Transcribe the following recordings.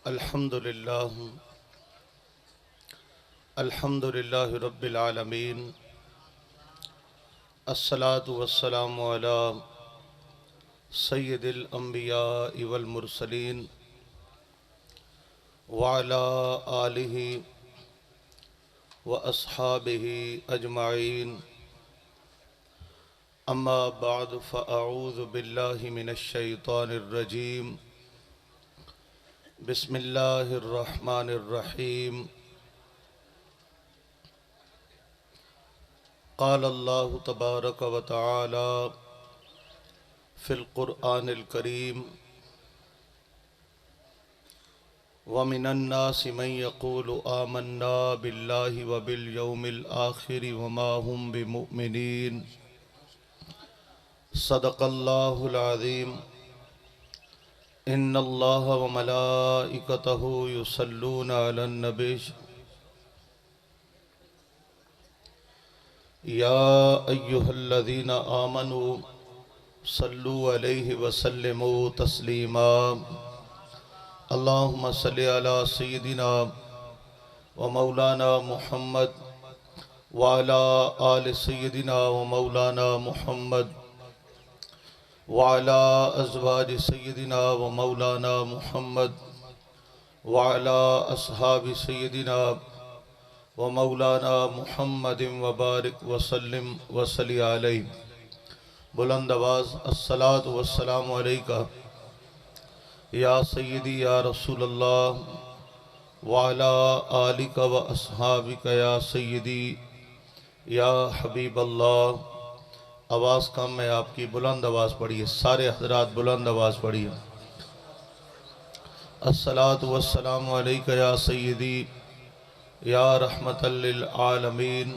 الحمد للہ رب العالمین، الصلاة والسلام علی سید الانبیاء والمرسلین وعلی آلہ واصحابہ اجمعین، اما بعد فاعوذ باللہ من الشیطان الرجیم، بسم اللہ الرحمن الرحیم۔ قال اللہ تبارک و تعالی فی القرآن الکریم، وَمِنَ النَّاسِ مَن يَقُولُ آمَنَّا بِاللَّهِ وَبِالْيَوْمِ الْآخِرِ وَمَا هُمْ بِمُؤْمِنِينَ۔ صدق اللہ العظیم۔ ان اللہ وملائکتہ یصلون علی النبی، یا ایہا الذین آمنوا صلوا علیہ وسلموا تسلیما۔ اللہم صلی علی سیدنا ومولانا محمد وعلی آل سیدنا ومولانا محمد وعلی ازواج سیدنا ومولانا محمد وعلی اصحاب سیدنا ومولانا محمد وبارک وسلم وصلی علیہ۔ بلند آواز الصلاۃ والسلام علیکہ یا سیدی یا رسول اللہ وعلی آلک و اصحابک یا سیدی یا حبیب اللہ۔ آواز کم ہے آپ کی، بلند آواز پڑھیے، سارے حضرات بلند آواز پڑھیے۔ الصلاۃ والسلام علیکہ یا سیدی یا رحمت للعالمین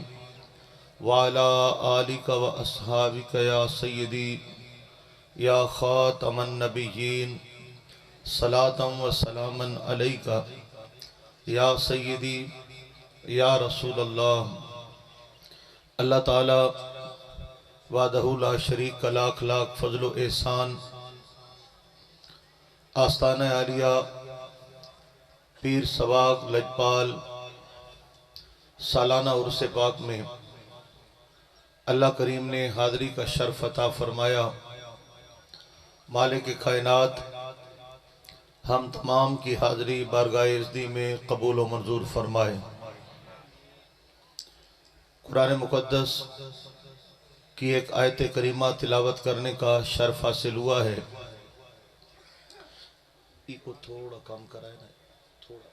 وعلی آلک و اصحابک یا سیدی یا خاتم النبیین، صلاۃ و سلاما علیکہ یا سیدی یا رسول اللہ۔ اللہ تعالی وحدہ لا شریک کا لاکھ لاکھ فضل و احسان آستانہ عالیہ پیر سواگ لجپال سالانہ عرس پاک میں اللہ کریم نے حاضری کا شرف عطا فرمایا۔ مالک کائنات ہم تمام کی حاضری بارگاہ عزتی میں قبول و منظور فرمائے۔ قرآن مقدس کی ایک آیت کریمہ تلاوت کرنے کا شرف حاصل ہوا ہے۔ ای کو تھوڑا کم کرائے نا، تھوڑا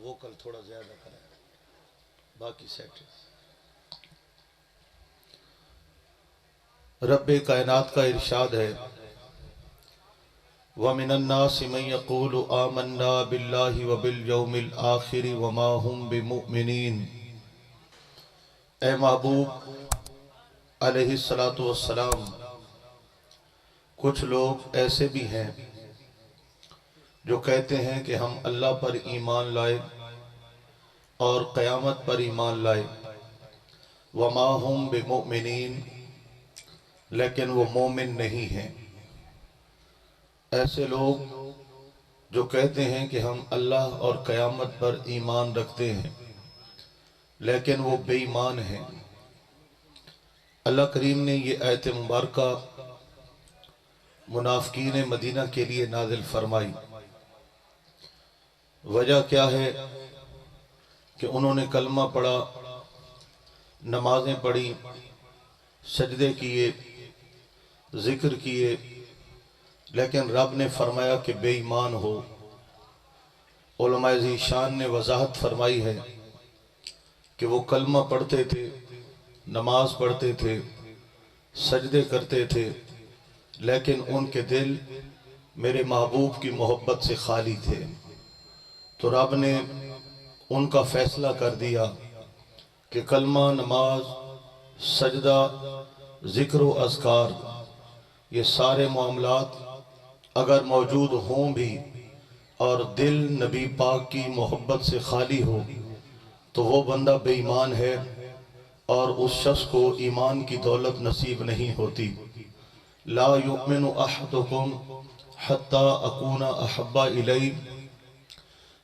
ووکل تھوڑا زیادہ کرائے، باقی سیٹ ہے۔ رب کائنات کا ارشاد ہے، وَمِنَ النَّاسِ مَن يَقُولُ آمَنَّا بِاللَّهِ وَبِالْيَوْمِ الْآخِرِ وَمَا هُمْ بِمُؤْمِنِينَ۔ اے محبوب علیہ السلام، کچھ لوگ ایسے بھی ہیں جو کہتے ہیں کہ ہم اللہ پر ایمان لائے اور قیامت پر ایمان لائے، وما ہم بمؤمنین، لیکن وہ مومن نہیں ہیں۔ ایسے لوگ جو کہتے ہیں کہ ہم اللہ اور قیامت پر ایمان رکھتے ہیں لیکن وہ بے ایمان ہیں۔ اللہ کریم نے یہ آیت مبارکہ منافقین مدینہ کے لیے نازل فرمائی۔ وجہ کیا ہے کہ انہوں نے کلمہ پڑھا، نمازیں پڑھی، سجدے کیے، ذکر کیے، لیکن رب نے فرمایا کہ بے ایمان ہو۔ علماء ذیشان نے وضاحت فرمائی ہے کہ وہ کلمہ پڑھتے تھے، نماز پڑھتے تھے، سجدے کرتے تھے، لیکن ان کے دل میرے محبوب کی محبت سے خالی تھے۔ تو رب نے ان کا فیصلہ کر دیا کہ کلمہ، نماز، سجدہ، ذکر و اذکار، یہ سارے معاملات اگر موجود ہوں بھی اور دل نبی پاک کی محبت سے خالی ہو تو وہ بندہ بے ایمان ہے اور اس شخص کو ایمان کی دولت نصیب نہیں ہوتی۔ لا یؤمن احدکم حتی اکون احب الی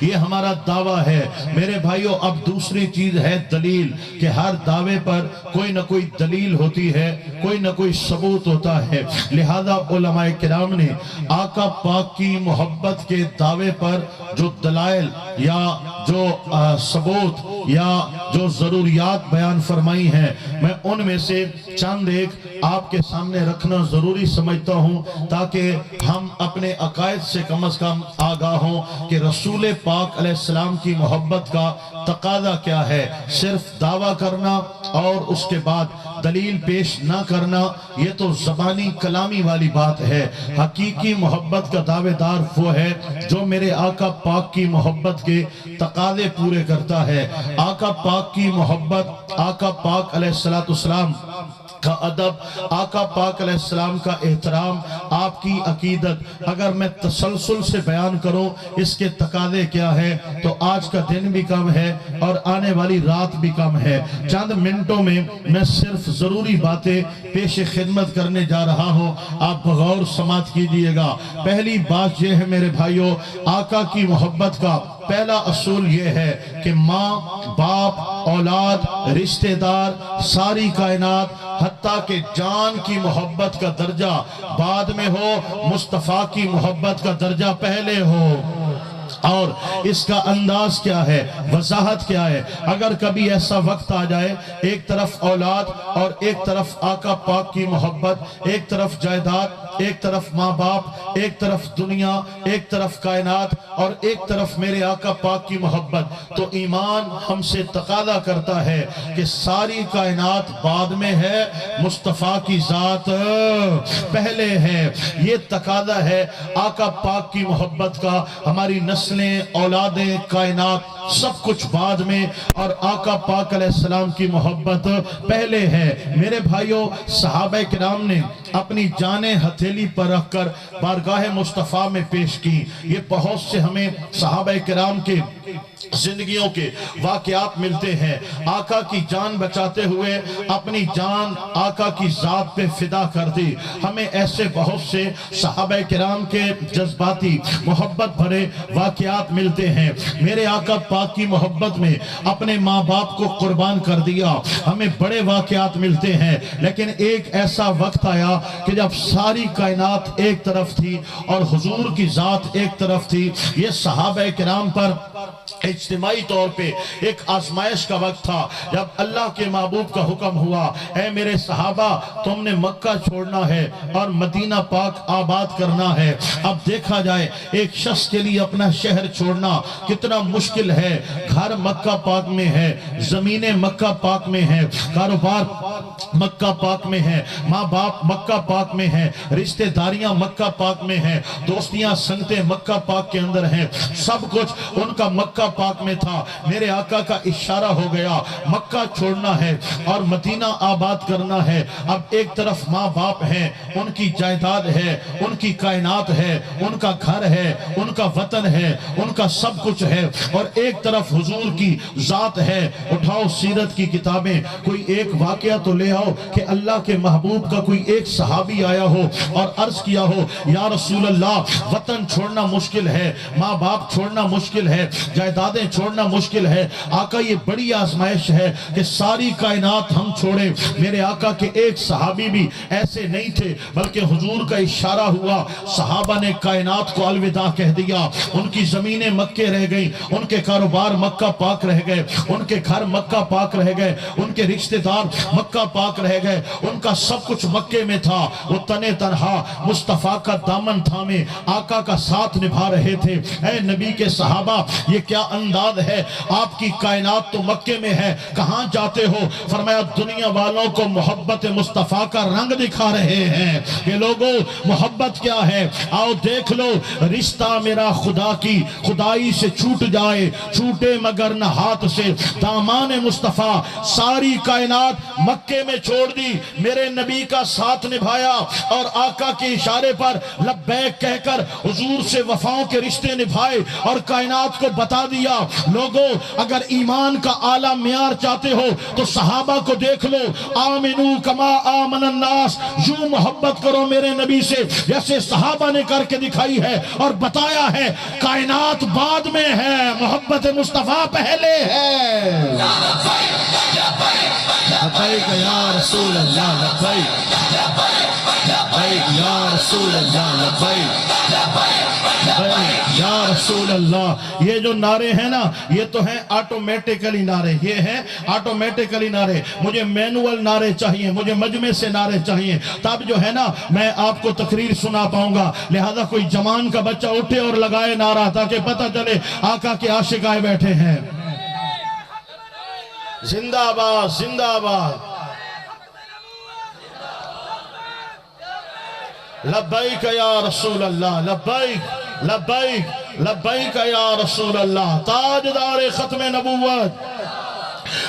یہ ہمارا دعویٰ ہے میرے بھائیوں۔ اب دوسری چیز ہے دلیل، کہ ہر دعوے پر کوئی نہ کوئی دلیل ہوتی ہے، کوئی نہ کوئی ثبوت ہوتا ہے۔ لہذا علماء کرام نے آقا پاک کی محبت کے دعوے پر جو دلائل یا جو ثبوت یا جو ضروریات بیان فرمائی ہیں، میں ان میں سے چند ایک آپ کے سامنے رکھنا ضروری سمجھتا ہوں تاکہ ہم اپنے عقائد سے کم از کم آگاہ ہوں کہ رسول پاک علیہ السلام کی محبت کا تقاضا کیا ہے۔ صرف دعویٰ کرنا اور اس کے بعد دلیل پیش نہ کرنا یہ تو زبانی کلامی والی بات ہے۔ حقیقی محبت کا دعوے دار وہ ہے جو میرے آقا پاک کی محبت کے تقاضے پورے کرتا ہے۔ آقا پاک کی محبت، آقا پاک علیہ السلام کا ادب، آقا پاک علیہ السلام کا احترام، آپ کی عقیدت، اگر میں تسلسل سے بیان کروں اس کے تقاضے کیا ہے تو آج کا دن بھی کم ہے اور آنے والی رات بھی کم ہے۔ چند منٹوں میں میں صرف ضروری باتیں پیش خدمت کرنے جا رہا ہوں، آپ بغور سماعت کیجئے گا۔ پہلی بات یہ ہے میرے بھائیوں، آقا کی محبت کا پہلا اصول یہ ہے کہ ماں، باپ، اولاد، رشتہ دار، ساری کائنات، حتیٰ کہ جان کی محبت کا درجہ بعد میں ہو، مصطفیٰ کی محبت کا درجہ پہلے ہو۔ اور اس کا انداز کیا ہے، وضاحت کیا ہے؟ اگر کبھی ایسا وقت آ جائے ایک طرف اولاد اور ایک طرف آقا پاک کی محبت، ایک طرف جائیداد، ایک طرف ماں باپ، ایک طرف دنیا، ایک طرف کائنات اور ایک طرف میرے آقا پاک کی محبت، تو ایمان ہم سے تقاضا کرتا ہے کہ ساری کائنات بعد میں ہے، مصطفیٰ کی ذات پہلے ہے۔ یہ تقاضا ہے آقا پاک کی محبت کا۔ ہماری نسلیں، اولادیں، کائنات سب کچھ بعد میں، اور آقا پاک علیہ السلام کی محبت پہلے ہے۔ میرے بھائیوں، صحابہ کرام نے اپنی جانیں ہتھیلی پر رکھ کر بارگاہ مصطفیٰ میں پیش کی۔ یہ بہت سے ہمیں صحابہ کرام کے زندگیوں کے واقعات ملتے ہیں، آقا کی جان بچاتے ہوئے اپنی جان آقا کی ذات پہ فدا کر دی۔ ہمیں ایسے بہت سے صحابہ کرام کے جذباتی محبت بھرے واقعات ملتے ہیں۔ میرے آقا پاک کی محبت میں اپنے ماں باپ کو قربان کر دیا۔ ہمیں بڑے واقعات ملتے ہیں، لیکن ایک ایسا وقت آیا کہ جب ساری کائنات ایک طرف تھی اور حضور کی ذات ایک طرف تھی۔ یہ صحابہ کرام پر اجتماعی طور پہ ایک آزمائش کا وقت تھا، جب اللہ کے محبوب کا حکم ہوا، اے میرے صحابہ تم نے مکہ چھوڑنا ہے اور مدینہ پاک آباد کرنا ہے۔ اب دیکھا جائے ایک شخص کے لیے اپنا شہر چھوڑنا کتنا مشکل ہے۔ گھر مکہ پاک میں ہے، زمینیں مکہ پاک میں ہیں، کاروبار مکہ پاک میں ہے، ماں باپ مکہ پاک میں ہیں، رشتہ داریاں مکہ پاک میں ہیں، دوستیاں سنگتیں مکہ پاک کے اندر ہیں، سب کچھ ان کا مکہ پاک میں تھا۔ میرے آقا کا اشارہ ہو گیا، مکہ چھوڑنا ہے اور مدینہ آباد کرنا ہے۔ اب ایک طرف ماں باپ ہیں، ان کی جائیداد ہے، ان کی کائنات ہے، ان کا گھر ہے، ان کا وطن ہے، ان کا سب کچھ ہے، اور ایک طرف حضور کی ذات ہے۔ اٹھاؤ سیرت کی کتابیں، کوئی ایک واقعہ تو لے آؤ کہ اللہ کے محبوب کا کوئی ایک صحابی آیا ہو اور عرض کیا ہو، یا رسول اللہ وطن چھوڑنا مشکل ہے، ماں باپ چھوڑنا مشکل ہے، جائیدادیں چھوڑنا مشکل ہے، آقا یہ بڑی آزمائش ہے کہ ساری کائنات ہم چھوڑیں۔ میرے آقا کے ایک صحابی بھی ایسے نہیں تھے، بلکہ حضور کا اشارہ ہوا، صحابہ نے کائنات کو الوداع کہہ دیا۔ ان کی زمینیں مکے رہ گئیں، ان کے کاروبار مکہ پاک رہ گئے، ان کے گھر مکہ پاک رہ گئے، ان کے رشتہ دار مکہ پاک رہ گئے، ان کا سب کچھ مکے میں تھا۔ وہ تنے تنہا مصطفیٰ کا دامن تھامے آقا کا ساتھ نبھا رہے تھے۔ اے نبی کے صحابہ، یہ کیا انداز ہے؟ آپ کی کائنات تو مکے میں ہے، کہاں جاتے ہو؟ فرمایا دنیا والوں کو محبت مصطفیٰ کا رنگ دکھا رہے ہیں کہ لوگوں محبت کیا ہے، آؤ دیکھ لو۔ رشتہ میرا خدا کی خدائی سے چھوٹ جائے، چھوٹے مگر نہ ہاتھ سے دامان مصطفیٰ۔ ساری کائنات مکے میں چھوڑ دی، میرے نبی کا ساتھ نبھایا اور آقا کے اشارے پر لبیک کہہ کر حضور سے وفاؤں کے رشتے نبھائے اور کائنات کو بتا دیا لوگوں اگر ایمان کا اعلیٰ معیار چاہتے ہو تو صحابہ کو دیکھ لو، آمنو کما آمن الناس، یوں محبت کرو میرے نبی سے جیسے صحابہ نے کر کے دکھائی ہے اور بتایا ہے۔ کائنات بعد میں ہے، محبت مصطفیٰ پہلے ہے۔ لبیک یا رسول اللہ، لبیک لبیک یا رسول اللہ، لبیک یا رسول اللہ۔ یہ جو نعرے ہیں نا یہ تو ہیں آٹومیٹکلی نعرے، یہ ہیں آٹومیٹکلی نعرے۔ مجھے مینول نعرے چاہیے، مجھے مجمع سے نعرے چاہیے، تب جو ہے نا میں آپ کو تقریر سنا پاؤں گا۔ لہذا کوئی جوان کا بچہ اٹھے اور لگائے نعرہ تاکہ پتہ چلے آقا کے عاشق آئے بیٹھے ہیں۔ زندہ آباد، زندہ آباد۔ لبیک یا رسول اللہ، لبیک لبیک لبیک یا رسول اللہ، تاجدار ختم نبوت،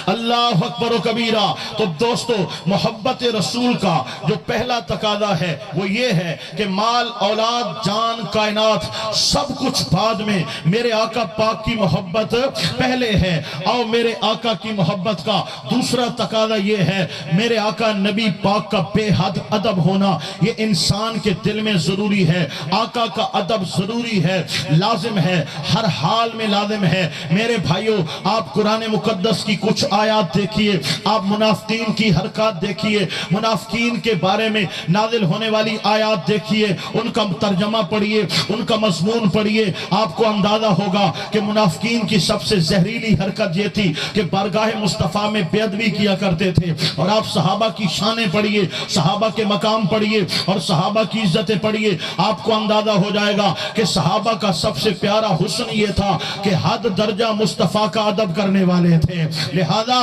اللہ اکبر و کبیرہ۔ تو دوستو محبت رسول کا جو پہلا تقاضا ہے وہ یہ ہے کہ مال اولاد جان کائنات سب کچھ بعد میں، میرے آقا پاک کی محبت پہلے ہے۔ اور میرے آقا کی محبت کا دوسرا تقاضا یہ ہے میرے آقا نبی پاک کا بے حد ادب ہونا، یہ انسان کے دل میں ضروری ہے۔ آقا کا ادب ضروری ہے، لازم ہے، ہر حال میں لازم ہے۔ میرے بھائیوں آپ قرآن مقدس کی کچھ آیات دیکھیے، آپ منافقین کی حرکات دیکھیے، منافقین کے بارے میں نازل ہونے والی آیات دیکھیے، ان کا ترجمہ پڑھیے، ان کا مضمون پڑھیے، آپ کو اندازہ ہوگا کہ منافقین کی سب سے زہریلی حرکت یہ تھی کہ بارگاہ مصطفیٰ میں بے ادبی کیا کرتے تھے۔ اور آپ صحابہ کی شانیں پڑھیے، صحابہ کے مقام پڑھیے اور صحابہ کی عزتیں پڑھیے، آپ کو اندازہ ہو جائے گا کہ صحابہ کا سب سے پیارا حسن یہ تھا کہ حد درجہ مصطفیٰ کا ادب کرنے والے تھے۔ لہذا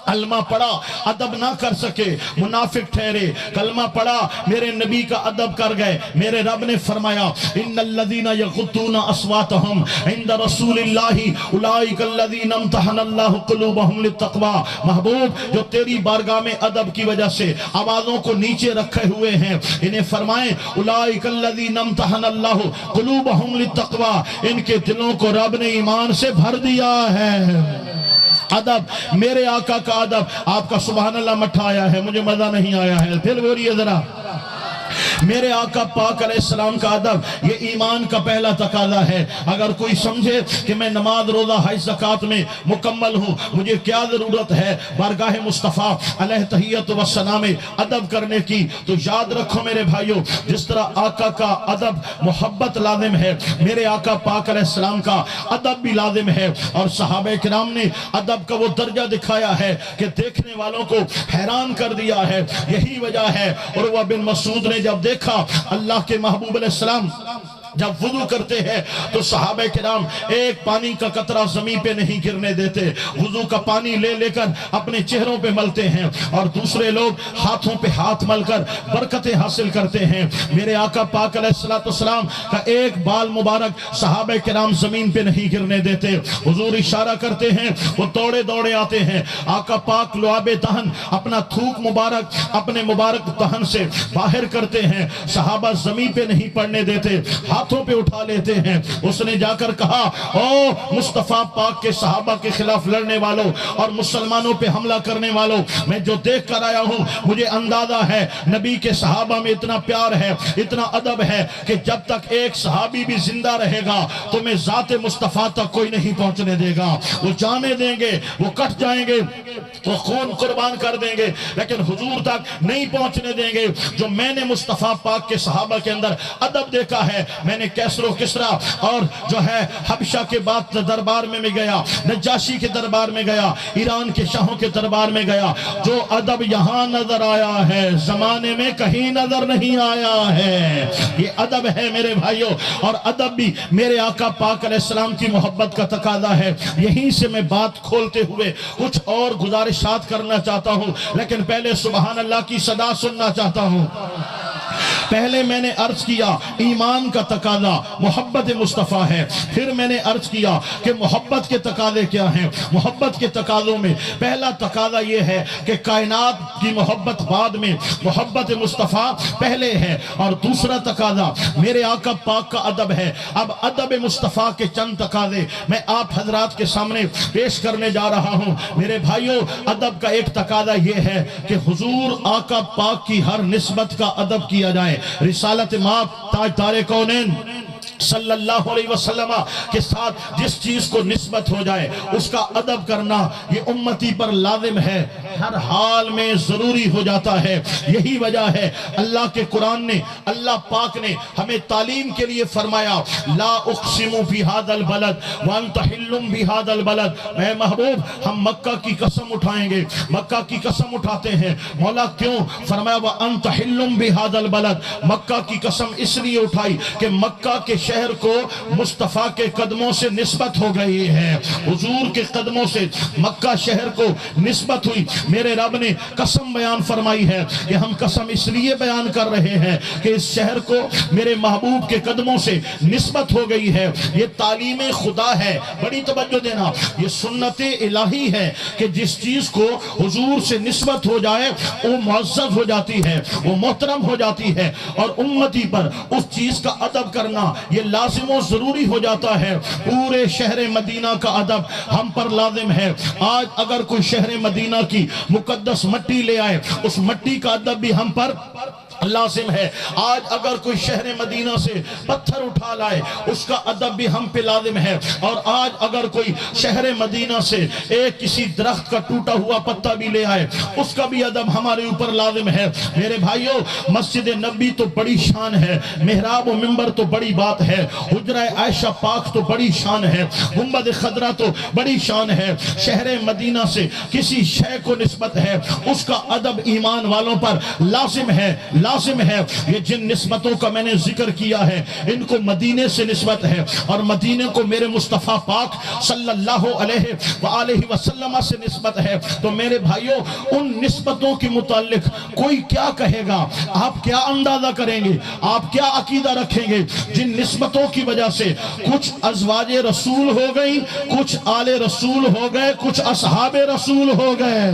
کلمہ پڑھا ادب نہ کر سکے منافق ٹھہرے، کلمہ پڑھا میرے نبی کا ادب کر گئے۔ میرے رب نے فرمایا ان الذین یغضون اصواتهم عند رسول اللہ اولئک الذین امتحن اللہ قلوبهم للتقوی۔ محبوب جو تیری بارگاہ میں ادب کی وجہ سے آوازوں کو نیچے رکھے ہوئے ہیں، انہیں فرمائیں اولئک الذین امتحن اللہ قلوبهم للتقوی، ان کے دلوں کو رب نے ایمان سے بھر دیا ہے۔ ادب، میرے آقا کا ادب۔ آپ کا سبحان اللہ مٹھا آیا ہے، مجھے مزہ نہیں آیا ہے، پھر بولیے ذرا۔ میرے آقا پاک علیہ السلام کا ادب یہ ایمان کا پہلا تقاضا ہے۔ اگر کوئی سمجھے کہ میں نماز روزہ حج زکوٰۃ میں مکمل ہوں، مجھے کیا ضرورت ہے بارگاہ مصطفیٰ علیہ تحیت و سلام ادب کرنے کی، تو یاد رکھو میرے بھائیوں جس طرح آقا کا ادب محبت لازم ہے، میرے آقا پاک علیہ السلام کا ادب بھی لازم ہے۔ اور صحابہ کرام نے ادب کا وہ درجہ دکھایا ہے کہ دیکھنے والوں کو حیران کر دیا ہے۔ یہی وجہ ہے عروہ بن مسعود نے جب دیکھا اللہ کے محبوب علیہ السلام جب وضو کرتے ہیں تو صحابہ کرام ایک پانی کا قطرہ زمین پہ نہیں گرنے دیتے، وضو کا پانی لے لے کر اپنے چہروں پہ ملتے ہیں اور دوسرے لوگ ہاتھوں پہ ہاتھ مل کر برکتیں حاصل کرتے ہیں۔ میرے آقا پاک علیہ السلام کا ایک بال مبارک صحابہ کرام زمین پہ نہیں گرنے دیتے۔ حضور اشارہ کرتے ہیں، وہ دوڑے دوڑے آتے ہیں، آقا پاک لعاب دہن اپنا تھوک مبارک اپنے مبارک دہن سے باہر کرتے ہیں، صحابہ زمین پہ نہیں پڑنے دیتے، ہاتھوں پہ اٹھا لیتے ہیں۔ اس نے جا کر کہا او مصطفیٰ پاک کے صحابہ کے خلاف لڑنے والوں اور مسلمانوں پہ حملہ کرنے والوں، میں جو دیکھ کر آیا ہوں مجھے اندازہ ہے نبی کے صحابہ میں اتنا پیار ہے، اتنا ادب ہے کہ جب تک ایک صحابی بھی زندہ رہے گا تو میں ذات مصطفیٰ تک کوئی نہیں پہنچنے دے گا۔ وہ جانے دیں گے، وہ کٹ جائیں گے، وہ خون قربان کر دیں گے، لیکن حضور تک نہیں پہنچنے دیں گے۔ جو میں نے مصطفیٰ پاک کے صحابہ کے اندر ادب دیکھا ہے، میں نے کیسر و کسرا اور جو ہے حبشہ کے بعد دربار میں گیا، نجاشی کے دربار میں گیا، ایران کے شاہوں کے دربار میں گیا، جو ادب یہاں نظر آیا ہے زمانے میں کہیں نظر نہیں آیا ہے۔ یہ ادب ہے میرے بھائیوں، اور ادب بھی میرے آقا پاک علیہ السلام کی محبت کا تقاضا ہے۔ یہیں سے میں بات کھولتے ہوئے کچھ اور گزارشات کرنا چاہتا ہوں، لیکن پہلے سبحان اللہ کی صدا سننا چاہتا ہوں۔ پہلے میں نے عرض کیا ایمان کا تقاضا محبت مصطفیٰ ہے، پھر میں نے عرض کیا کہ محبت کے تقاضے کیا ہیں۔ محبت کے تقاضوں میں پہلا تقاضا یہ ہے کہ کائنات کی محبت بعد میں، محبت مصطفیٰ پہلے ہے، اور دوسرا تقاضا میرے آقا پاک کا ادب ہے۔ اب ادب مصطفیٰ کے چند تقاضے میں آپ حضرات کے سامنے پیش کرنے جا رہا ہوں۔ میرے بھائیوں، ادب کا ایک تقاضا یہ ہے کہ حضور آقا پاک کی ہر نسبت کا ادب کیا جائے۔ رسالت مآب تاجدار کونین صلی اللہ علیہ وسلم کے ساتھ جس چیز کو نسبت ہو جائے اس کا ادب کرنا یہ امتی پر لازم ہے، ہر حال میں ضروری ہو جاتا ہے۔ یہی وجہ ہے اللہ کے قرآن نے، اللہ پاک نے ہمیں تعلیم کے لیے فرمایا لا اقسم بہذا البلد وانت حل بہذا البلد۔ اے محبوب، ہم مکہ کی قسم اٹھائیں گے، مکہ کی قسم اٹھاتے ہیں۔ مولا کیوں؟ فرمایا وانت حل بہذا البلد، مکہ کی قسم اس لیے اٹھائی کہ مکہ کے شہر کو مصطفیٰ کے قدموں سے نسبت ہو گئی ہے، حضور کے قدموں سے مکہ شہر کو نسبت ہوئی۔ میرے رب نے قسم بیان فرمائی ہے کہ ہم قسم اس لیے بیان کر رہے ہیں کہ اس شہر کو میرے محبوب کے قدموں سے نسبت ہو گئی ہے۔ یہ تعلیم خدا ہے، بڑی توجہ دینا، یہ سنت الہی ہے کہ جس چیز کو حضور سے نسبت ہو جائے وہ معزز ہو جاتی ہے، وہ محترم ہو جاتی ہے، اور امتی پر اس چیز کا ادب کرنا یہ لازم و ضروری ہو جاتا ہے۔ پورے شہر مدینہ کا ادب ہم پر لازم ہے۔ آج اگر کوئی شہر مدینہ کی مقدس مٹی لے آئے اس مٹی کا ادب بھی ہم پر لازم ہے۔ آج اگر کوئی شہر مدینہ سے پتھر اٹھا لائے اس کا ادب بھی ہم پہ لازم ہے، اور آج اگر کوئی شہر مدینہ سے ایک کسی درخت کا ٹوٹا ہوا پتا بھی لے آئے اس کا بھی ادب ہمارے اوپر لازم ہے۔ میرے بھائیوں، مسجد نبی تو بڑی شان ہے، محراب و منبر تو بڑی بات ہے، حجرہ عائشہ پاک تو بڑی شان ہے، گنبد خضرا تو بڑی شان ہے۔ شہر مدینہ سے کسی شے کو نسبت ہے اس کا ادب ایمان والوں پر لازم ہے، لازم ہے۔ یہ جن نسبتوں کا میں نے ذکر کیا ہے ان کو مدینے سے نسبت ہے، اور مدینے کو میرے مصطفیٰ پاک صلی اللہ علیہ وآلہ وسلم سے نسبت ہے۔ تو میرے بھائیوں، ان نسبتوں کے متعلق کوئی کیا کہے گا، آپ کیا اندازہ کریں گے، آپ کیا عقیدہ رکھیں گے جن نسبتوں کی وجہ سے کچھ ازواج رسول ہو گئی، کچھ آل رسول ہو گئے، کچھ اصحاب رسول ہو گئے۔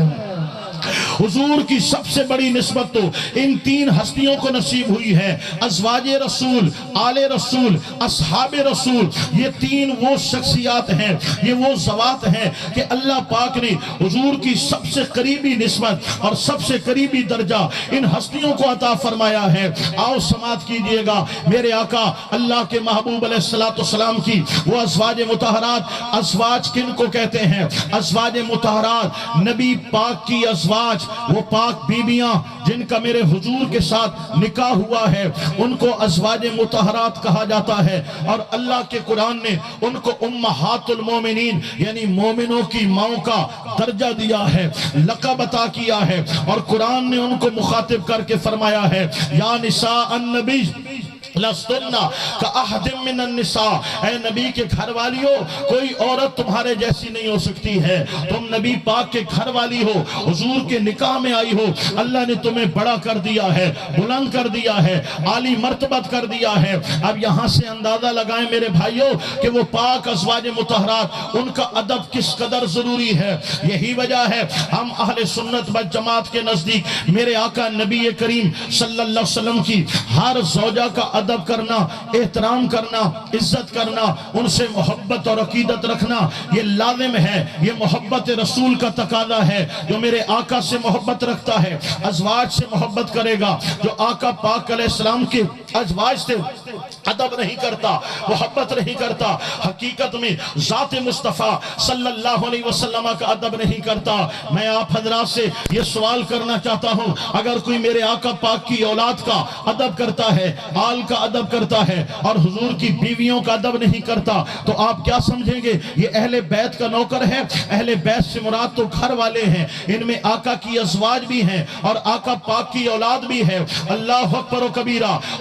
حضور کی سب سے بڑی نسبت تو ان تین ہستیوں کو نصیب ہوئی ہے، ازواج رسول، آل رسول، اصحاب رسول۔ یہ تین وہ شخصیات ہیں، یہ وہ ذوات ہیں کہ اللہ پاک نے حضور کی سب سے قریبی نسبت اور سب سے قریبی درجہ ان ہستیوں کو عطا فرمایا ہے۔ آؤ سماعت کیجئے گا میرے آقا اللہ کے محبوب علیہ السلام کی وہ ازواج مطہرات۔ ازواج کن کو کہتے ہیں؟ ازواج مطہرات نبی پاک کی ازواج، وہ پاک بیبیاں جن کا میرے حضور کے ساتھ نکاح ہوا ہے ان کو ازواج مطہرات کہا جاتا ہے، اور اللہ کے قرآن نے ان کو امہات المومنین یعنی مومنوں کی ماؤں کا درجہ دیا ہے، لقب عطا کیا ہے، اور قرآن نے ان کو مخاطب کر کے فرمایا ہے یا نساء النبی لستن کاحد من النساء، اے نبی کے گھر والیوں کوئی عورت تمہارے جیسی نہیں ہو سکتی ہے، تم نبی پاک کے گھر والی ہو، حضور کے نکاح میں آئی ہو، اللہ نے تمہیں بڑا کر دیا ہے، بلند کر دیا ہے، عالی مرتبت کر دیا ہے۔ اب یہاں سے اندازہ لگائیں میرے بھائیوں کہ وہ پاک ازواج مطہرات ان کا ادب کس قدر ضروری ہے۔ یہی وجہ ہے ہم اہل سنت و جماعت کے نزدیک میرے آقا نبی کریم صلی اللہ علیہ وسلم کی ہر زوجہ کا ادب کرنا، احترام کرنا، عزت کرنا، ان سے محبت اور عقیدت رکھنا یہ لازم ہے۔ یہ محبت رسول کا تقاضا ہے۔ جو میرے آقا سے محبت رکھتا ہے ازواج سے محبت کرے گا، جو آقا پاک علیہ السلام کے ازواج سے ادب نہیں کرتا، محبت نہیں کرتا، حقیقت میں ذات مصطفیٰ صلی اللہ علیہ وسلم کا ادب نہیں کرتا۔ میں آپ حضرات سے یہ سوال کرنا چاہتا ہوں، اگر کوئی میرے آقا پاک کی اولاد کا ادب کرتا ہے، آل کا ادب کرتا ہے، اور حضور کی بیویوں کا ادب نہیں کرتا، تو آپ کیا سمجھیں گے یہ اہل بیت کا نوکر ہے؟ اہل بیت سے مراد تو گھر والے ہیں، ان میں آقا کی ازواج بھی ہیں اور آقا پاک کی اولاد بھی ہے۔ اللہ اکبر و کبیرہ،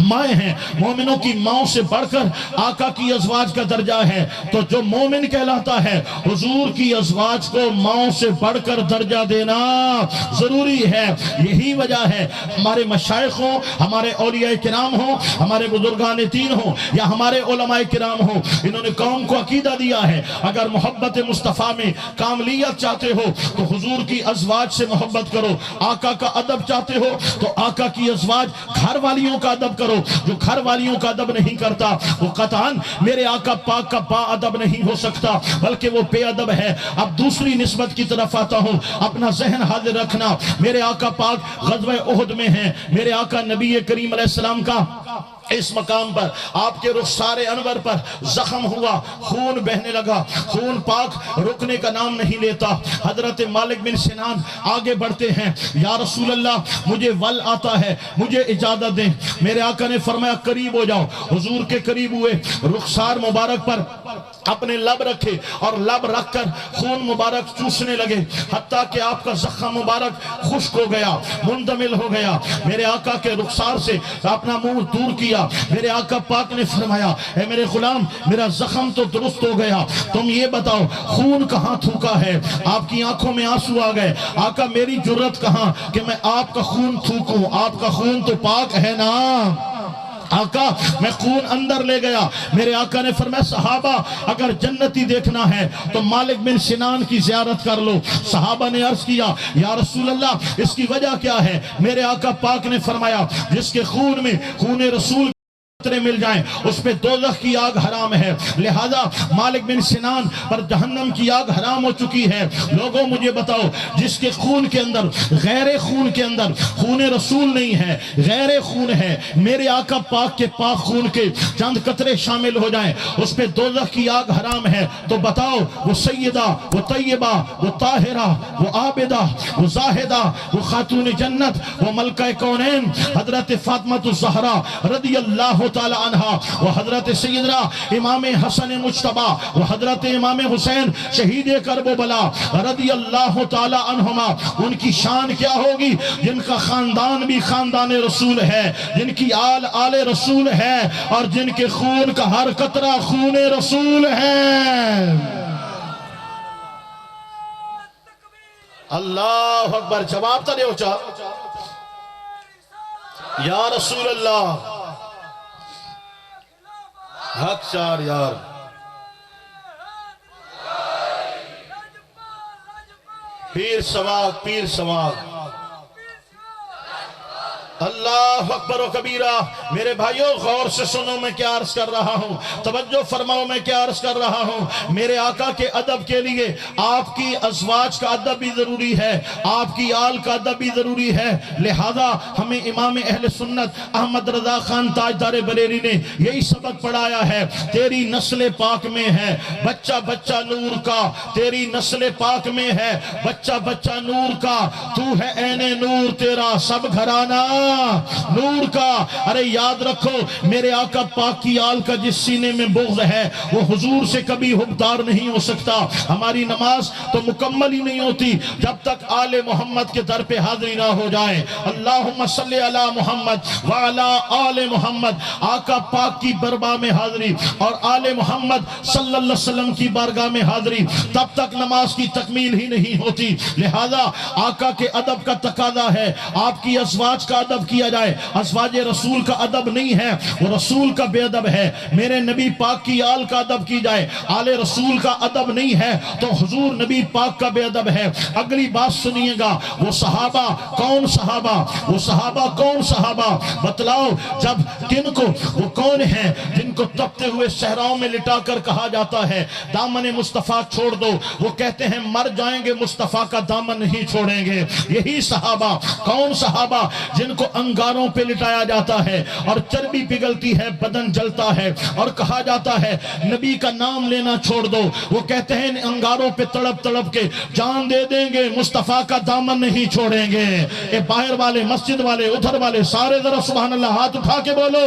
مائیں ہیں، مومنوں کی ماؤں سے بڑھ کر آقا کی ازواج کا درجہ ہے، تو جو مومن کہلاتا ہے حضور کی ازواج کو ماؤں سے بڑھ کر درجہ دینا ضروری ہے۔ یہی وجہ ہے ہمارے مشائخ ہوں، ہمارے اولیاء کرام ہوں، ہمارے بزرگان دین ہوں یا ہمارے علماء کرام ہوں، انہوں نے قوم کو عقیدہ دیا ہے اگر محبت مصطفیٰ میں کاملیت چاہتے ہو تو حضور کی ازواج سے محبت کرو، آقا کا ادب چاہتے ہو تو آقا کی ازواج گھر والیوں کا ادب کرو، جو گھر والیوں کا ادب نہیں کرتا وہ قطعاً میرے آقا پاک کا با ادب نہیں ہو سکتا بلکہ وہ بے ادب ہے۔ اب دوسری نسبت کی طرف آتا ہوں، اپنا ذہن حاضر رکھنا، میرے آقا پاک غزوہ احد میں ہیں، میرے آقا نبی کریم علیہ السلام کا اس مقام پر آپ کے رخسار انور پر زخم ہوا، خون بہنے لگا، خون پاک رکنے کا نام نہیں لیتا۔ حضرت مالک بن سنان آگے بڑھتے ہیں، یا رسول اللہ مجھے ول آتا ہے، مجھے اجازت دیں۔ میرے آقا نے فرمایا قریب ہو جاؤ، حضور کے قریب ہوئے، رخسار مبارک پر اپنے لب رکھے اور لب رکھ کر خون مبارک چوسنے لگے حتیٰ کہ آپ کا زخم مبارک خشک ہو گیا، مندمل ہو گیا۔ میرے آقا کے رخسار سے اپنا منہ دور کیا، میرے آقا پاک نے فرمایا اے میرے غلام میرا زخم تو درست ہو گیا، تم یہ بتاؤ خون کہاں تھوکا ہے؟ آپ کی آنکھوں میں آنسو آ گئے، آقا میری جرت کہاں کہ میں آپ کا خون تھوکوں، آپ کا خون تو پاک ہے نا۔ آقا میں خون اندر لے گیا۔ میرے آقا نے فرمایا صحابہ اگر جنتی دیکھنا ہے تو مالک بن سنان کی زیارت کر لو۔ صحابہ نے عرض کیا یا رسول اللہ اس کی وجہ کیا ہے؟ میرے آقا پاک نے فرمایا جس کے خون میں خون رسول مل جائیں اس پہ دوزخ کی آگ حرام ہے، لہذا مالک بن سنان پر جہنم کی آگ حرام ہو چکی ہے۔ لوگوں مجھے بتاؤ جس کے خون کے اندر غیر خون کے اندر خون رسول نہیں ہے، غیر خون ہے، میرے آقا پاک کے پاک خون کے چند قطرے شامل ہو جائیں اس پہ دوزخ کی آگ حرام ہے، تو بتاؤ وہ سیدہ، وہ طیبہ، وہ طاہرہ، وہ عابدہ، وہ زاہدہ، وہ خاتون جنت، وہ ملکہ کونین حضرت فاطمہ الزہرا رضی اللہ تعالی عنہ، وہ حضرت سیدنا امام حسن مجتبی، وہ حضرت امام حسین شہید کربلا رضی اللہ تعالی عنہما، ان کی شان کیا ہوگی؟ جن کا خاندان بھی خاندان رسول ہے، جن کی آل رسول ہے اور جن کے خون کا ہر قطرہ خون رسول ہے۔ اللہ اکبر، جواب تا دیو چا یا رسول اللہ حق چار یار۔ پیر سواگ، پیر سواگ، اللہ اکبر و کبیرہ۔ میرے بھائیوں غور سے سنو میں کیا عرض کر رہا ہوں، توجہ فرماؤ میں کیا عرض کر رہا ہوں۔ میرے آقا کے ادب کے لیے آپ کی ازواج کا ادب بھی ضروری ہے، آپ کی آل کا ادب بھی ضروری ہے، لہذا ہمیں امام اہل سنت احمد رضا خان تاجدار بریلی نے یہی سبق پڑھایا ہے، تیری نسل پاک میں ہے بچہ بچہ نور کا، تیری نسل پاک میں ہے بچہ بچہ نور کا، تو ہے عین نور تیرا سب گھرانہ نور کا۔ ارے یاد رکھو میرے آقا پاک کی آل کا جس سینے میں بغض ہے وہ حضور سے کبھی حبدار نہیں ہو سکتا۔ ہماری نماز تو مکمل ہی نہیں ہوتی جب تک آل محمد کے در پہ حاضری نہ ہو جائے۔ اللہم صلی علی محمد وعلی آل محمد، آقا پاک کی برباہ میں حاضری اور آل محمد صلی اللہ علیہ وسلم کی بارگاہ میں حاضری، تب تک نماز کی تکمیل ہی نہیں ہوتی۔ لہذا آقا کے ادب کا تقاضا ہے آپ کی ازواج کا ادب کیا جائے، ازواج رسول کا ادب نہیں ہے، وہ رسول کا بے ادب ہے۔ میرے نبی پاک کی آل کا ادب کی جائے، آل رسول کا ادب نہیں ہے تو حضور نبی پاک کا بے ادب ہے۔ اگلی بات سنیے گا، وہ صحابہ کون صحابہ؟ وہ صحابہ کون صحابہ؟ بتلاؤ جب کن کو، وہ کون ہیں جن کو تپتے ہوئے صحراؤں میں لٹا کر کہا جاتا ہے دامن مصطفیٰ چھوڑ دو، وہ کہتے ہیں مر جائیں گے مصطفیٰ کا دامن نہیں چھوڑیں گے۔ یہی صحابہ، کون صحابہ جن کو انگاروں پہ لٹایا جاتا ہے اور چربی پگھلتی ہے، بدن جلتا ہے اور کہا جاتا ہے نبی کا نام لینا چھوڑ دو، وہ کہتے ہیں ان انگاروں پہ تڑپ تڑپ کے جان دے دیں گے مصطفیٰ کا دامن نہیں چھوڑیں گے۔ اے باہر والے، مسجد والے، ادھر والے، سارے ذرا سبحان اللہ ہاتھ اٹھا کے بولو۔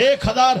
1000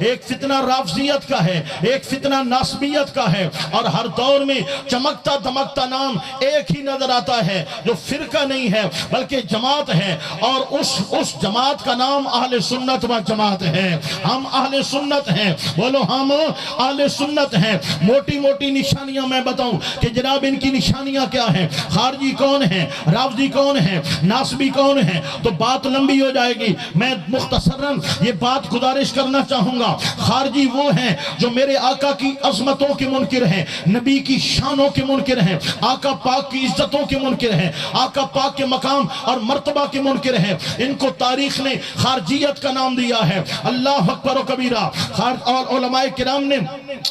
ایک فتنہ رافضیت کا ہے، ایک فتنہ ناسبیت کا ہے، اور ہر دور میں چمکتا دمکتا نام ایک ہی نظر آتا ہے جو فرقہ نہیں ہے بلکہ جماعت ہے، اور اس جماعت کا نام اہل سنت و جماعت ہے۔ ہم اہل سنت ہیں، بولو ہم اہل سنت ہیں۔ موٹی موٹی نشانیاں میں بتاؤں کہ جناب ان کی نشانیاں کیا ہیں، خارجی کون ہیں، رافضی کون ہیں، ناسبی کون ہیں، تو بات لمبی ہو جائے گی۔ میں مختصراً یہ بات گزارش کرنا چاہوں گا۔ خارجی وہ ہیں جو میرے آقا کی عظمتوں کے منکر ہیں، نبی کی شانوں کے منکر ہیں، آقا پاک کی عزتوں کے منکر ہیں، آقا پاک کے مقام اور مرتبہ کے منکر ہیں۔ ان کو تاریخ نے خارجیت کا نام دیا ہے، اللہ اکبر و کبیرہ۔ اور علماء کرام نے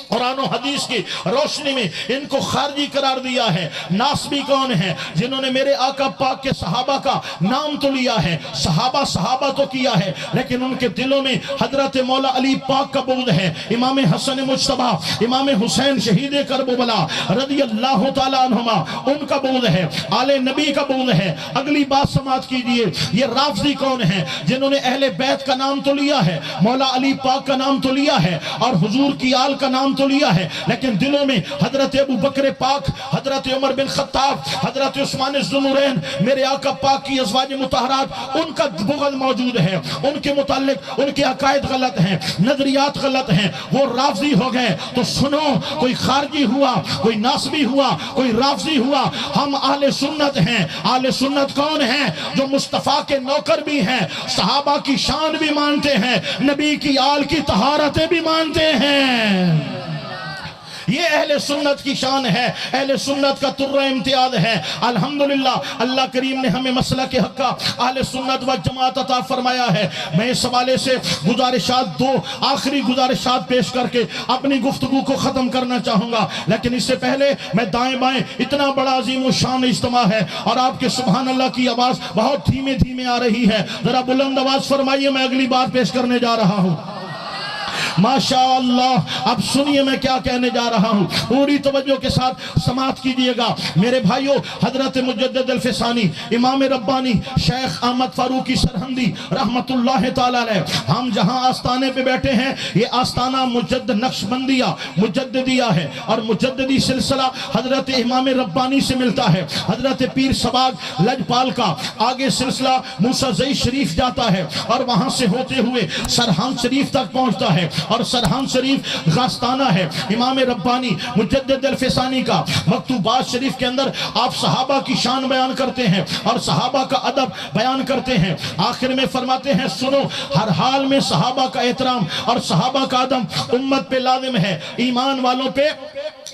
قرآن و حدیث کی روشنی میں ان کو خارجی قرار دیا ہے۔ ناسبی کون ہیں؟ جنہوں نے میرے آقا پاک کے صحابہ کا نام تو لیا ہے، صحابہ تو کیا ہے، لیکن ان کے دلوں میں حضرت مولا علی پاک کا بغض ہے، امام حسن مجتبیٰ، امام حسین شہید کربلا رضی اللہ تعالیٰ عنہما، ان کا بغض ہے، آل نبی کا بغض ہے۔ اگلی بات سماعت کیجئے، یہ رافضی کون ہیں؟ جنہوں نے اہل بیت کا نام تو لیا ہے، مولا علی پاک کا نام تو لیا ہے، اور حضور کی آل کا نام تو لیا ہے، لیکن دلوں میں حضرت ابو بکر پاک، حضرت عمر بن خطاب، حضرت عثمان ذوالنورین، میرے آقا پاک کی ازواج مطہرات، ان کا بغض موجود ہے۔ ان کے متعلق ان کے عقائد غلط ہیں، نظریات غلط ہیں، وہ رافضی ہو گئے۔ تو سنو، کوئی خارجی ہوا، کوئی ناسبی ہوا، کوئی رافضی ہوا، ہم اہل سنت ہیں۔ اہل سنت کون ہیں؟ جو مصطفیٰ کے نوکر بھی ہیں، صحابہ کی شان بھی مانتے ہیں، نبی کی آل کی طہارتیں بھی مانتے ہیں۔ یہ اہل سنت کی شان ہے، اہل سنت کا ترہ امتیاز ہے۔ الحمدللہ اللہ کریم نے ہمیں مسلک حق کا اہل سنت و جماعت عطا فرمایا ہے۔ میں اس حوالے سے دو آخری گزارشات پیش کر کے اپنی گفتگو کو ختم کرنا چاہوں گا، لیکن اس سے پہلے میں دائیں بائیں، اتنا بڑا عظیم و شان اجتماع ہے اور آپ کے سبحان اللہ کی آواز بہت دھیمے دھیمے آ رہی ہے، ذرا بلند آواز فرمائیے، میں اگلی بات پیش کرنے جا رہا ہوں۔ ماشاءاللہ، اب سنیے میں کیا کہنے جا رہا ہوں، پوری توجہ کے ساتھ سماعت کیجئے گا میرے بھائیوں۔ حضرت مجدد الفسانی، امام ربانی، شیخ احمد فاروقی سرہندی رحمت اللہ تعالیٰ علیہ، ہم جہاں آستانے پہ بیٹھے ہیں، یہ آستانہ مجدد نقشبندیہ مجددیہ ہے، اور مجددی سلسلہ حضرت امام ربانی سے ملتا ہے، حضرت پیر سباگ لجپال کا۔ آگے سلسلہ موسیٰ زئی شریف جاتا ہے اور وہاں سے ہوتے ہوئے سرہند شریف تک پہنچتا ہے، اور سرہند شریف غاستانہ ہے امام ربانی مجدد الفسانی کا۔ مکتوبات شریف کے اندر آپ صحابہ کی شان بیان کرتے ہیں اور صحابہ کا ادب بیان کرتے ہیں۔ آخر میں فرماتے ہیں، سنو، ہر حال میں صحابہ کا احترام اور صحابہ کا ادب امت پہ لازم ہے، ایمان والوں پہ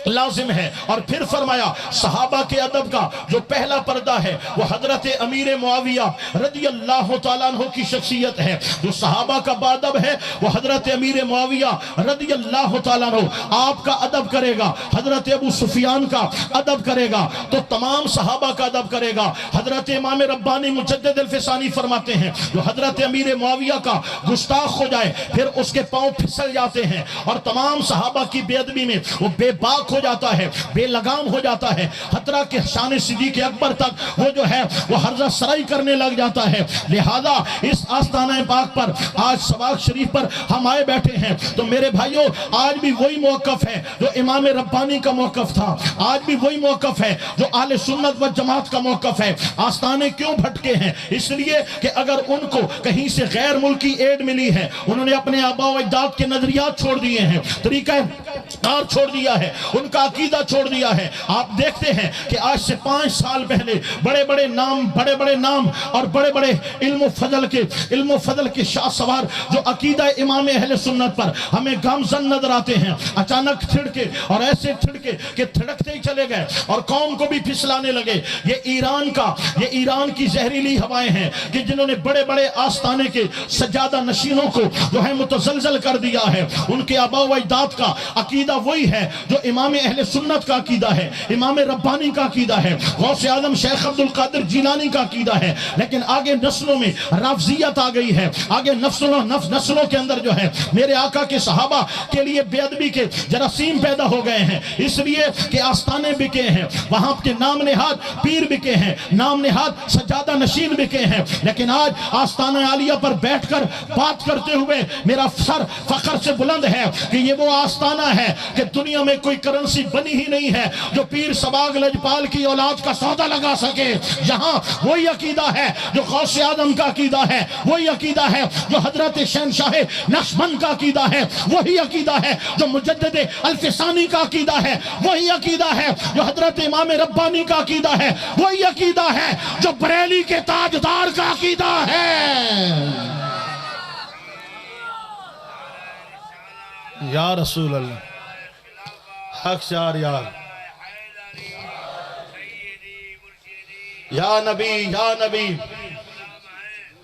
لازم ہے۔ اور پھر فرمایا، صحابہ کے ادب کا جو پہلا پردہ ہے وہ حضرت امیر معاویہ رضی اللہ تعالیٰ عنہ کی شخصیت ہے۔ جو صحابہ کا بادب ہے وہ حضرت امیر معاویہ رضی اللہ تعالیٰ عنہ آپ کا ادب کرے گا، حضرت ابو سفیان کا ادب کرے گا، تو تمام صحابہ کا ادب کرے گا۔ حضرت امام ربانی مجدد الفسانی فرماتے ہیں، جو حضرت امیر معاویہ کا گستاخ ہو جائے پھر اس کے پاؤں پھسل جاتے ہیں، اور تمام صحابہ کی بے ادبی میں وہ بے باک ہو جاتا ہے، بے لگام ہو جاتا ہے، حتیٰ کہ شان صدیق اکبر تک وہ جو ہے وہ حرزہ سرائی کرنے لگ جاتا ہے۔ لہذا اس آستانہ پاک پر آج سباق شریف پر ہم آئے بیٹھے ہیں، تو میرے بھائیوں آج بھی وہی موقف ہے جو امام ربانی کا موقف تھا، آج بھی وہی موقف ہے جو اہل سنت و جماعت کا موقف ہے۔ آستانے کیوں بھٹکے ہیں؟ اس لیے کہ اگر ان کو کہیں سے غیر ملکی ایڈ ملی ہے، انہوں نے اپنے آباء و اجداد کے نظریات چھوڑ دیے ہیں، طریقہ کار چھوڑ دیا ہے، ان کا عقیدہ چھوڑ دیا ہے۔ آپ دیکھتے ہیں کہ آج سے 5 سال پہلے بڑے بڑے نام اور بڑے بڑے علم و فضل کے شاہ سوار جو عقیدہ امام اہل سنت پر ہمیں گامزن نظر آتے ہیں، اچانک تھڑکے اور ایسے تھڑکے کہ تھڑکتے ہی چلے گئے اور قوم کو بھی پھسلانے لگے۔ یہ ایران کی زہریلی ہوائیں ہیں کہ جنہوں نے بڑے بڑے آستانے کے سجادہ نشینوں کو جو ہے متزلزل کر دیا ہے، ان کے آباء و اجداد کا عقیدہ عقیدہ وہی ہے جو امام اہل سنت کا عقیدہ ہے، امام ربانی کا عقیدہ ہے، غوث اعظم شیخ عبد القادر جیلانی کا عقیدہ ہے۔ لیکن آگے نسلوں میں رافضیت آ گئی ہے، آگے نسلوں کے اندر جو ہے میرے آقا کے صحابہ کے لیے بے ادبی کے جراثیم پیدا ہو گئے ہیں، اس لیے کہ آستانے بکے ہیں، وہاں کے نام نہاد پیر بکے ہیں، نام نہاد سجادہ نشین بکے ہیں۔ لیکن آج آستانہ عالیہ پر بیٹھ کر بات کرتے ہوئے میرا سر فخر سے بلند ہے کہ یہ وہ آستانہ ہے کہ دنیا میں کوئی کرنسی بنی ہی نہیں ہے جو پیر سباگ لجپال کی اولاد کا سودا لگا سکے۔ یہاں وہی عقیدہ ہے جو غوث اعظم کا عقیدہ ہے، وہی عقیدہ ہے جو حضرت شہنشاہ نقشبند کا عقیدہ ہے، وہی عقیدہ ہے جو مجدد الفسانی کا عقیدہ ہے، وہی عقیدہ ہے جو حضرت امام ربانی کا عقیدہ ہے، وہی عقیدہ ہے جو بریلی کے تاجدار کا عقیدہ ہے۔ یا رسول اللہ، حق شار یار، یا نبی یا نبی۔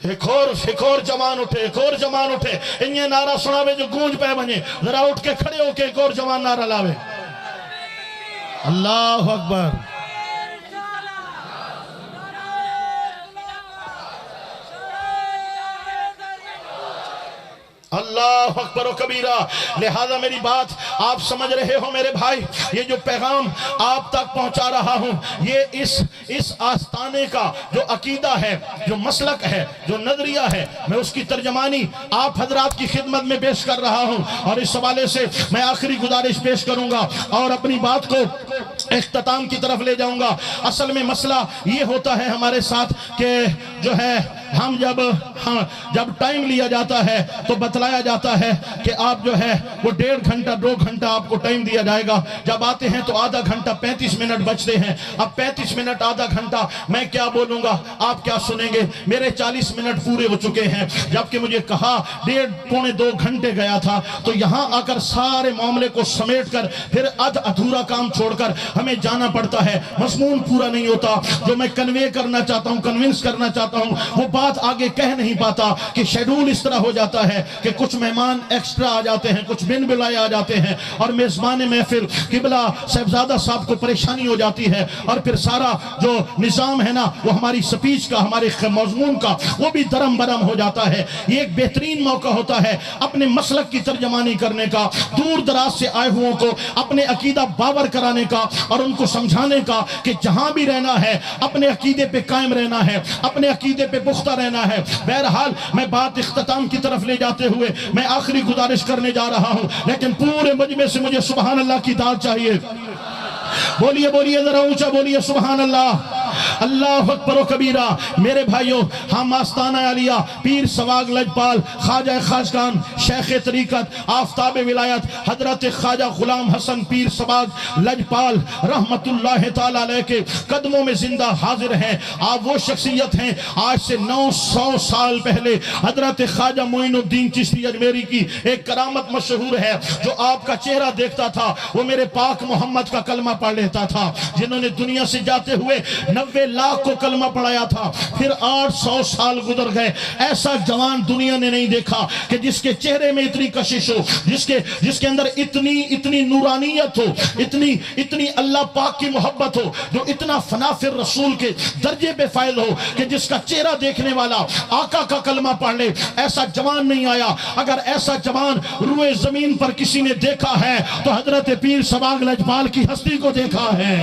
ایک اور جوان اٹھے، ایک اور جوان اٹھے، انہیں نعرہ سناوے جو گونج پہ بنے، ذرا اٹھ کے کھڑے ہو کے ایک اور جوان نعرہ لاوے۔ اللہ اکبر، اللہ اکبر و کبیرہ۔ لہذا میری بات آپ سمجھ رہے ہو میرے بھائی، یہ جو پیغام آپ تک پہنچا رہا ہوں، یہ اس آستانے کا جو عقیدہ ہے، جو مسلک ہے، جو نظریہ ہے، میں اس کی ترجمانی آپ حضرات کی خدمت میں پیش کر رہا ہوں۔ اور اس حوالے سے میں آخری گزارش پیش کروں گا اور اپنی بات کو اختتام کی طرف لے جاؤں گا۔ اصل میں مسئلہ یہ ہوتا ہے ہمارے ساتھ کہ جو ہے ہم جب ٹائم لیا جاتا ہے تو بتلایا جاتا ہے کہ آپ جو ہے وہ 1.5 گھنٹہ 2 گھنٹہ آپ کو ٹائم دیا جائے گا، جب آتے ہیں تو آدھا گھنٹہ 35 منٹ بچتے ہیں۔ اب 35 منٹ آدھا گھنٹہ میں کیا بولوں گا، آپ کیا سنیں گے؟ میرے 40 منٹ پورے ہو چکے ہیں، جبکہ مجھے کہا 1.5-2 گھنٹے گیا تھا۔ تو یہاں آ کر سارے معاملے کو سمیٹ کر پھر ادھورا کام چھوڑ کر ہمیں جانا پڑتا ہے، مضمون پورا نہیں ہوتا۔ جو میں کنوے کرنا چاہتا ہوں، کنونس کرنا چاہتا ہوں، وہ بات آگے کہہ نہیں پاتا کہ شیڈول اس طرح ہو جاتا ہے کہ کچھ مہمان ایکسٹرا آ جاتے ہیں، کچھ بن بلائے آ جاتے ہیں، اور میزبان محفل قبلہ صاحبزادہ صاحب کو پریشانی ہو جاتی ہے، اور پھر سارا جو نظام ہے نا وہ ہماری سپیچ کا، ہمارے مضمون کا، وہ بھی درم برم ہو جاتا ہے۔ یہ ایک بہترین موقع ہوتا ہے اپنے مسلک کی ترجمانی کرنے کا، دور دراز سے آئے ہوئوں کو اپنے عقیدہ باور کرانے کا اور ان کو سمجھانے کا کہ جہاں بھی رہنا ہے اپنے عقیدے پہ قائم رہنا ہے، اپنے عقیدے پہ پختہ رہنا ہے۔ بہرحال میں بات اختتام کی طرف لے جاتے ہوئے میں آخری گزارش کرنے جا رہا ہوں، لیکن پورے مجمع سے مجھے سبحان اللہ کی داد چاہیے۔ بولیے بولیے ذرا اونچا بولیے سبحان اللہ، اللہ اکبر و کبیرہ۔ میرے بھائیوں، ہم آستانہ عالیہ پیر سواگ لجپال خواجہ خاجگان شیخ طریقت آفتاب ولایت حضرت خواجہ غلام حسن پیر سواگ لجپال رحمت اللہ تعالیٰ علیہ کے قدموں میں زندہ حاضر ہیں۔ آپ وہ شخصیت ہیں، آج سے 900 سال پہلے حضرت خواجہ معین الدین چشتی اجمیری کی ایک کرامت مشہور ہے، جو آپ کا چہرہ دیکھتا تھا وہ میرے پاک محمد کا کلمہ پڑھ لیتا تھا، جنہوں نے دنیا سے جاتے ہوئے 90 لاکھ کو کلمہ پڑھایا تھا۔ پھر 800 سال گزر گئے، ایسا جوان دنیا نے نہیں دیکھا کہ جس کے چہرے میں اتنی کشش ہو، جس کے اندر اتنی نورانیت ہو، اتنی اللہ پاک کی محبت ہو، جو اتنا فنا فی الرسول کے درجے پہ فائل ہو کہ جس کا چہرہ دیکھنے والا آقا کا کلمہ پڑھ لے۔ ایسا جوان نہیں آیا۔ اگر ایسا جوان روئے زمین پر کسی نے دیکھا ہے تو حضرت پیر سواگ لجپال کی ہستی کو دیکھا ہے۔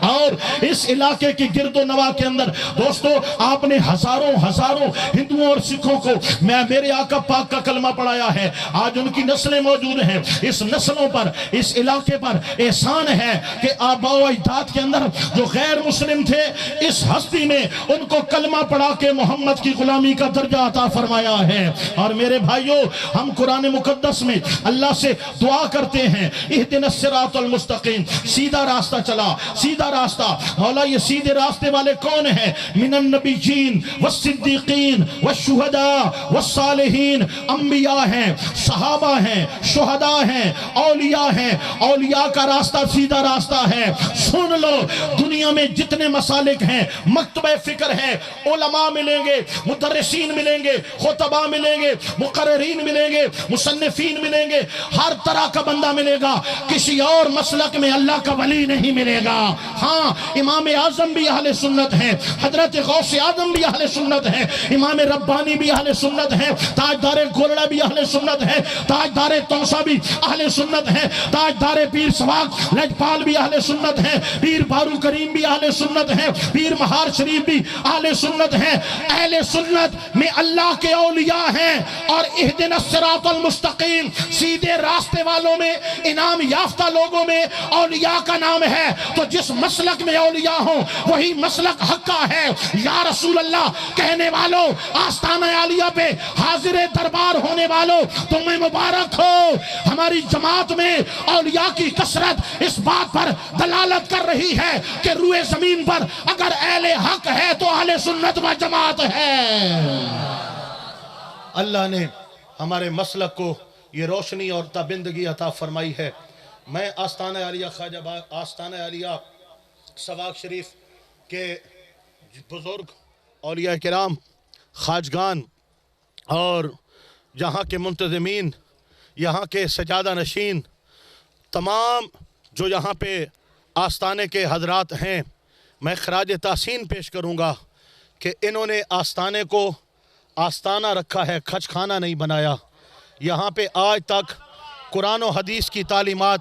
اور اس علاقے کی گرد و نواح کے اندر دوستو آپ نے ہزاروں ہندوؤں اور سکھوں کو میرے آقا پاک کا کلمہ پڑھایا ہے۔ آج ان کی نسلیں موجود ہیں، اس نسلوں پر، اس علاقے پر احسان ہے کہ آباء و اجداد کے اندر جو غیر مسلم تھے، اس ہستی نے ان کو کلمہ پڑھا کے محمد کی غلامی کا درجہ عطا فرمایا ہے۔ اور میرے بھائیوں، ہم قرآن مقدس میں اللہ سے دعا کرتے ہیں، اہدنا الصراط المستقیم، سیدھا راستہ چلا، سیدھا راستہ راستہ। مولا یہ سیدھے راستے والے کون ہیں؟ من النبیین والصدیقین والشہداء والصالحین، انبیاء ہیں، صحابہ ہیں، شہداء ہیں، اولیاء ہیں۔ اولیاء کا راستہ سیدھا راستہ ہے۔ سن لو، دنیا میں جتنے مسالک ہیں، مکتبہ فکر ہے، علماء ملیں گے، مدرسین ملیں گے، خطباء ملیں گے، مقررین ملیں گے، مصنفین ملیں گے، ہر طرح کا بندہ ملے گا، کسی اور مسلک میں اللہ کا ولی نہیں ملے گا۔ ہاں، امام اعظم بھی اہل سنت ہیں، حضرت غوث اعظم بھی اہل سنت ہیں، امام ربانی بھی اہل سنت ہیں، تاجدار گولڑا بھی اہل سنت ہیں، تاجدار توسا بھی اہل سنت ہیں، تاجدار پیر سواگ لجپال بھی اہل سنت ہیں، پیر بارو کریم بھی اہل سنت ہیں، پیر مہار شریف بھی اہل سنت ہیں۔ اہل سنت میں اللہ کے اولیاء ہیں، اور اہدنا الصراط المستقیم، سیدھے راستے والوں میں، انعام یافتہ لوگوں میں اولیاء کا نام ہے۔ تو جس مسلک میں اولیاء ہوں وہی مسلک حق کا ہے۔ یا رسول اللہ کہنے والوں، آستانہ عالیہ پہ حاضر دربار ہونے والوں، تمہیں مبارک ہو۔ ہماری جماعت میں اولیاء کی کثرت اس بات پر دلالت کر رہی ہے کہ روئے زمین پر اگر اہل حق ہے تو اہل سنت و جماعت ہے۔ اللہ نے ہمارے مسلک کو یہ روشنی اور تابندگی عطا فرمائی ہے۔ میں آستانہ عالیہ خواجہ آستانہ عالیہ سواگ شریف کے بزرگ اولیاء کرام، خواجگان اور یہاں کے منتظمین، یہاں کے سجادہ نشین، تمام جو یہاں پہ آستانے کے حضرات ہیں، میں خراج تحسین پیش کروں گا کہ انہوں نے آستانے کو آستانہ رکھا ہے، کھچ خانہ نہیں بنایا۔ یہاں پہ آج تک قرآن و حدیث کی تعلیمات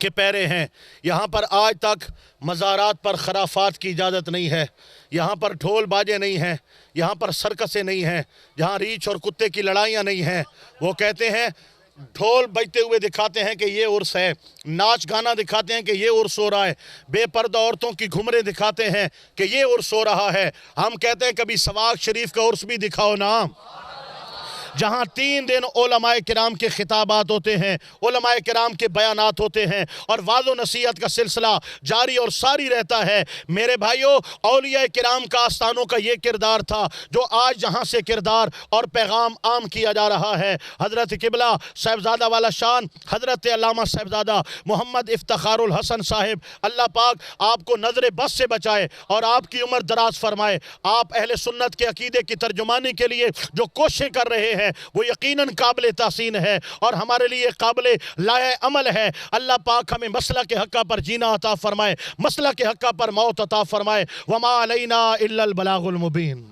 کے پیرے ہیں۔ یہاں پر آج تک مزارات پر خرافات کی اجازت نہیں ہے۔ یہاں پر ڈھول باجے نہیں ہیں، یہاں پر سرکسیں نہیں ہیں، جہاں ریچھ اور کتے کی لڑائیاں نہیں ہیں۔ وہ کہتے ہیں، ڈھول بجتے ہوئے دکھاتے ہیں کہ یہ عرس ہے، ناچ گانا دکھاتے ہیں کہ یہ عرس ہو رہا ہے، بے پردہ عورتوں کی گھمرے دکھاتے ہیں کہ یہ عرس ہو رہا ہے۔ ہم کہتے ہیں کبھی سواگ شریف کا عرس بھی دکھاؤ نا، جہاں 3 دن علماء کرام کے خطابات ہوتے ہیں، علماء کرام کے بیانات ہوتے ہیں، اور وعظ و نصیحت کا سلسلہ جاری اور ساری رہتا ہے۔ میرے بھائیوں، اولیاء کرام کا آستانوں کا یہ کردار تھا جو آج جہاں سے کردار اور پیغام عام کیا جا رہا ہے۔ حضرت قبلہ صاحبزادہ والا شان حضرت علامہ صاحبزادہ محمد افتخار الحسن صاحب، اللہ پاک آپ کو نظر بس سے بچائے اور آپ کی عمر دراز فرمائے۔ آپ اہل سنت کے عقیدے کی ترجمانی کے لیے جو کوششیں کر رہے ہیں وہ یقیناً قابل تحسین ہے اور ہمارے لیے قابل لائق عمل ہے۔ اللہ پاک ہمیں مسلک حقہ پر جینا عطا فرمائے، مسلک حقہ پر موت عطا فرمائے۔ وما علینا الا البلاغ المبین۔